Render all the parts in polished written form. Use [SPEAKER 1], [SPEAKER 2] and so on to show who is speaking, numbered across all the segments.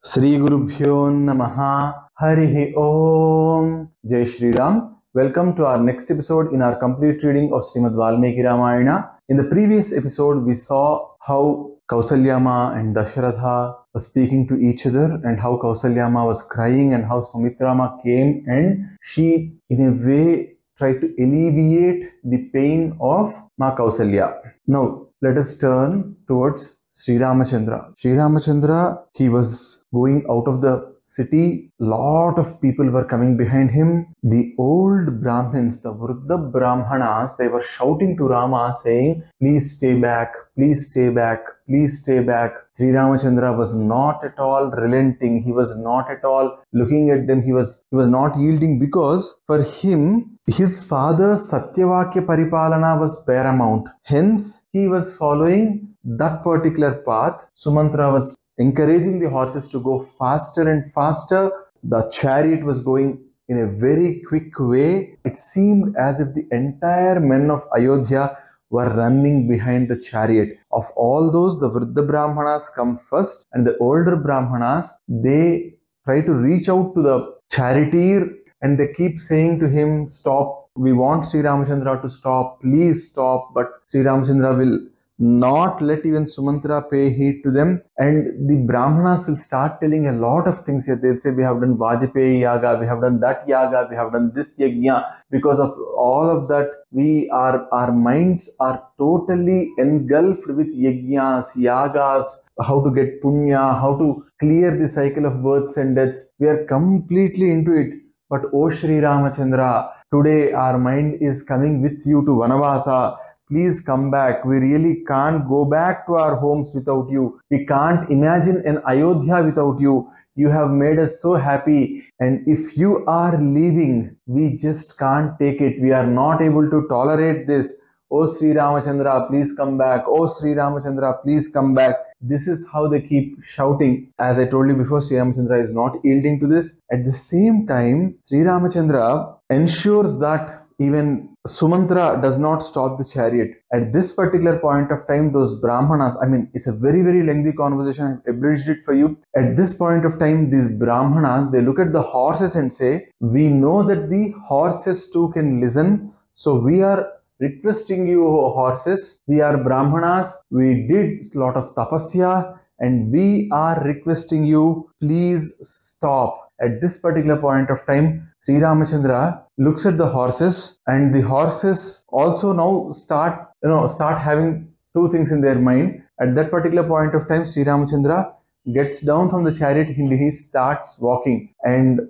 [SPEAKER 1] Sri Gurubhyo Namaha Harihi Om Jai Shri Ram. Welcome to our next episode in our complete reading of Srimad Valmiki Ramayana. In the previous episode, we saw how Kausalyama and Dasharatha were speaking to each other and how Kausalyama was crying and how Sumitrama came and she, in a way, tried to alleviate the pain of Ma Kausalya. Now, let us turn towards SriRamachandra. SriRamachandra, he was going out of the city. Lot of people were coming behind him. The old Brahmins, the Vruddha Brahmanas, they were shouting to Rama saying, please stay back, please stay back, please stay back. SriRamachandra was not at all relenting. He was not at all looking at them. He was not yielding because for him, his father's Satyavakya Paripalana was paramount. Hence, he was following that particular path. Sumantra was encouraging the horses to go faster and faster. The chariot was going in a very quick way. It seemed as if the entire men of Ayodhya were running behind the chariot. Of all those, the Vruddha Brahmanas come first and the older Brahmanas, they try to reach out to the charioteer and they keep saying to him, stop, we want Sri Ramachandra to stop, please stop. But Sri Ramachandra will not let even Sumantra pay heed to them, and the Brahmanas will start telling a lot of things here. They'll say, we have done Vajpayee Yaga, we have done that Yaga, we have done this Yajna. Because of all of that, our minds are totally engulfed with Yajnas, Yagas, how to get Punya, how to clear the cycle of births and deaths. We are completely into it. But O Sri Ramachandra, today our mind is coming with you to Vanavasa. Please come back. We really can't go back to our homes without you. We can't imagine an Ayodhya without you. You have made us so happy. And if you are leaving, we just can't take it. We are not able to tolerate this. Oh Sri Ramachandra, please come back. Oh Sri Ramachandra, please come back. This is how they keep shouting. As I told you before, Sri Ramachandra is not yielding to this. At the same time, Sri Ramachandra ensures that even Sumantra does not stop the chariot. At this particular point of time, those Brahmanas, it's a very, very lengthy conversation. I've abridged it for you. At this point of time, these Brahmanas, they look at the horses and say, we know that the horses too can listen. So we are requesting you, horses. We are Brahmanas. We did a lot of tapasya and we are requesting you, please stop. At this particular point of time, Sri Ramachandra looks at the horses and the horses also now start having two things in their mind. At that particular point of time, Sri Ramachandra gets down from the chariot and he starts walking. And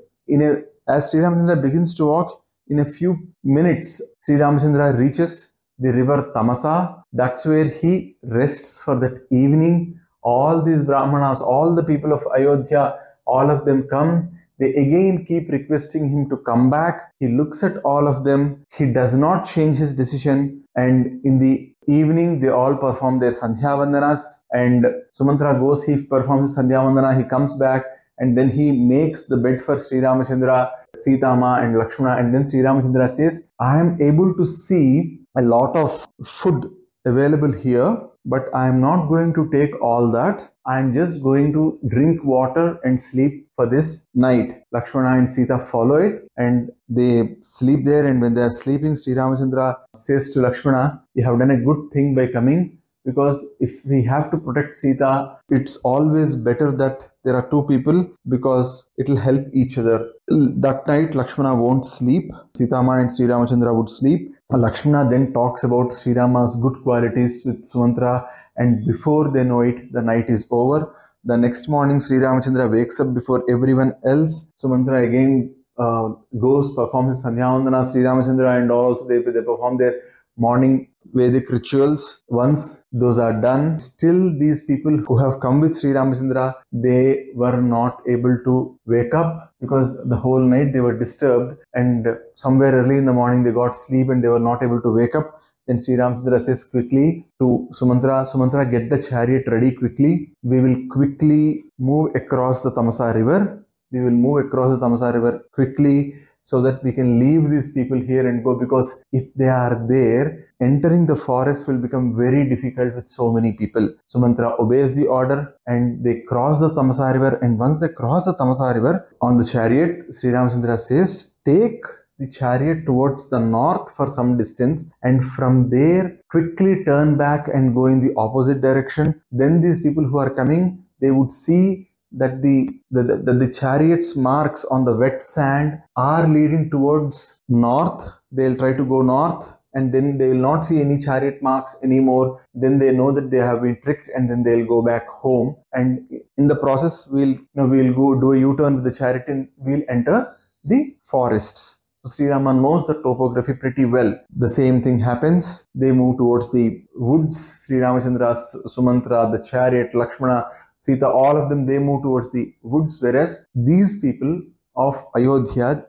[SPEAKER 1] as Sri Ramachandra begins to walk, in a few minutes, Sri Ramachandra reaches the river Tamasa. That's where he rests for that evening. All these Brahmanas, all the people of Ayodhya, all of them come. They again keep requesting him to come back. He looks at all of them. He does not change his decision. And in the evening, they all perform their Sandhya Vandanas. And Sumantra goes, he performs his Sandhya Vandana. He comes back and then he makes the bed for Sri Ramachandra, Sitama and Lakshmana. And then Sri Ramachandra says, I am able to see a lot of food available here, but I am not going to take all that. I am just going to drink water and sleep for this night. Lakshmana and Sita follow it and they sleep there. And when they are sleeping, Sri Ramachandra says to Lakshmana, you have done a good thing by coming, because if we have to protect Sita, it's always better that there are two people because it will help each other. That night, Lakshmana won't sleep. Sitama and Sri Ramachandra would sleep. Lakshmana then talks about Sri Rama's good qualities with Sumantra, and before they know it, the night is over. The next morning, Sri Ramachandra wakes up before everyone else. Sumantra again goes, performs his Sandhya Vandana, Sri Ramachandra and all also they perform their morning Vedic rituals. Once those are done, still these people who have come with Sri Ramachandra, they were not able to wake up because the whole night they were disturbed, and somewhere early in the morning they got sleep and they were not able to wake up. Then Sri Ramachandra says quickly to Sumantra, get the chariot ready quickly. We will quickly move across the Tamasa river. We will move across the Tamasa river quickly. so that we can leave these people here and go, because if they are there, entering the forest will become very difficult with so many people. Sumantra obeys the order and they cross the Tamasa river, and once they cross the Tamasa river on the chariot, Sri Ramachandra says, take the chariot towards the north for some distance, and from there quickly turn back and go in the opposite direction. Then these people who are coming, they would see that the chariot's marks on the wet sand are leading towards north. They'll try to go north, and then they will not see any chariot marks anymore. Then they know that they have been tricked, and then they'll go back home. And in the process, we'll go do a U-turn with the chariot and we'll enter the forests. So Sri Rama knows the topography pretty well. The same thing happens. They move towards the woods. Sri Ramachandra, Sumantra, the chariot, Lakshmana, Sita, all of them, they move towards the woods. Whereas these people of Ayodhya,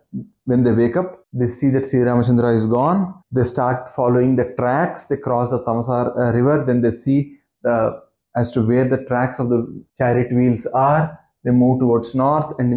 [SPEAKER 1] when they wake up, they see that Sri Ramachandra is gone. They start following the tracks. They cross the Tamasa river. Then they see as to where the tracks of the chariot wheels are. They move towards north, and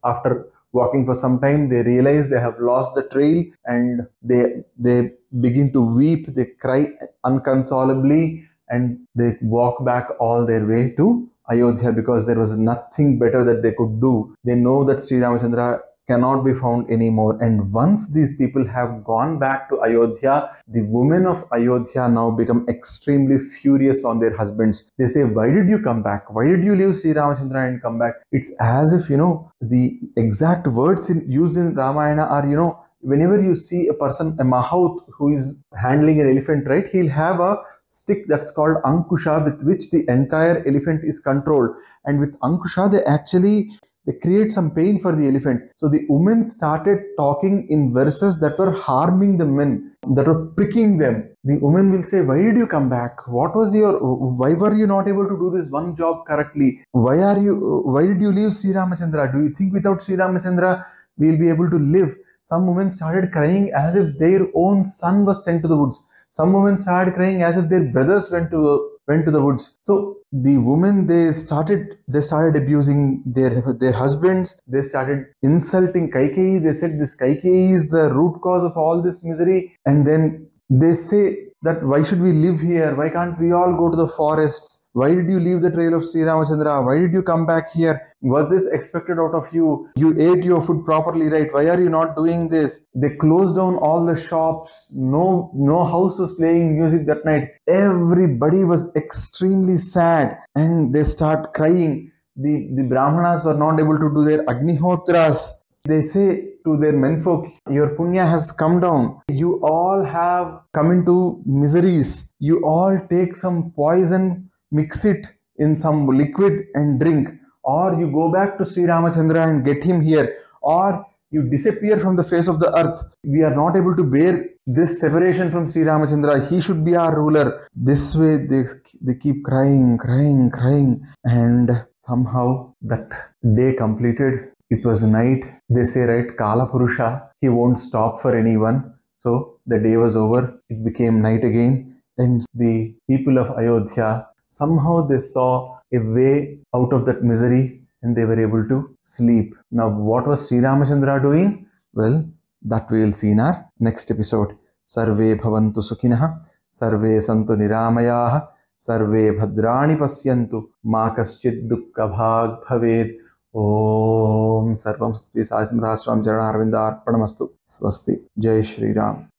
[SPEAKER 1] after walking for some time, they realize they have lost the trail, and they begin to weep. They cry inconsolably, and they walk back all their way to Ayodhya, because there was nothing better that they could do. They know that Sri Ramachandra cannot be found anymore. And once these people have gone back to Ayodhya, the women of Ayodhya now become extremely furious on their husbands. They say, why did you come back? Why did you leave Sri Ramachandra and come back? It's as if, the exact words used in Ramayana are, whenever you see a person, a mahout who is handling an elephant, right, he'll have a stick that's called Ankusha, with which the entire elephant is controlled. And with Ankusha, they create some pain for the elephant. So the women started talking in verses that were harming the men, that were pricking them. The woman will say, why did you come back? Why were you not able to do this one job correctly? Why did you leave Sri Ramachandra? Do you think without Sri Ramachandra we'll be able to live? Some women started crying as if their own son was sent to the woods. Some women started crying as if their brothers went to the woods. So the women, they started abusing their husbands. They started insulting Kaikeyi. They said this Kaikeyi is the root cause of all this misery. And then they say that why should we live here? Why can't we all go to the forests? Why did you leave the trail of Sri Ramachandra? Why did you come back here? Was this expected out of you? You ate your food properly, right? Why are you not doing this? They closed down all the shops. No house was playing music that night. Everybody was extremely sad, and they start crying. The Brahmanas were not able to do their Agnihotras. They say to their menfolk, your punya has come down. You all have come into miseries. You all take some poison, mix it in some liquid and drink. Or you go back to Sri Ramachandra and get him here. Or you disappear from the face of the earth. We are not able to bear this separation from Sri Ramachandra. He should be our ruler. This way they keep crying. And somehow that day completed. It was night. They say, right, Kala Purusha, he won't stop for anyone. So the day was over. It became night again. And the people of Ayodhya, somehow they saw a way out of that misery, and they were able to sleep. Now, what was Sri Ramachandra doing? Well, that we will see in our next episode. Sarve bhavantu sukhinah, sarve santu niramayaha, sarve bhadrani pasyantu, ma kaschid dukkha bhag bhaved. Om Sarvam Satvi Sasam Rahasram Jarana Arvinda Arpanamastu. Swasti. Jai Shri Ram.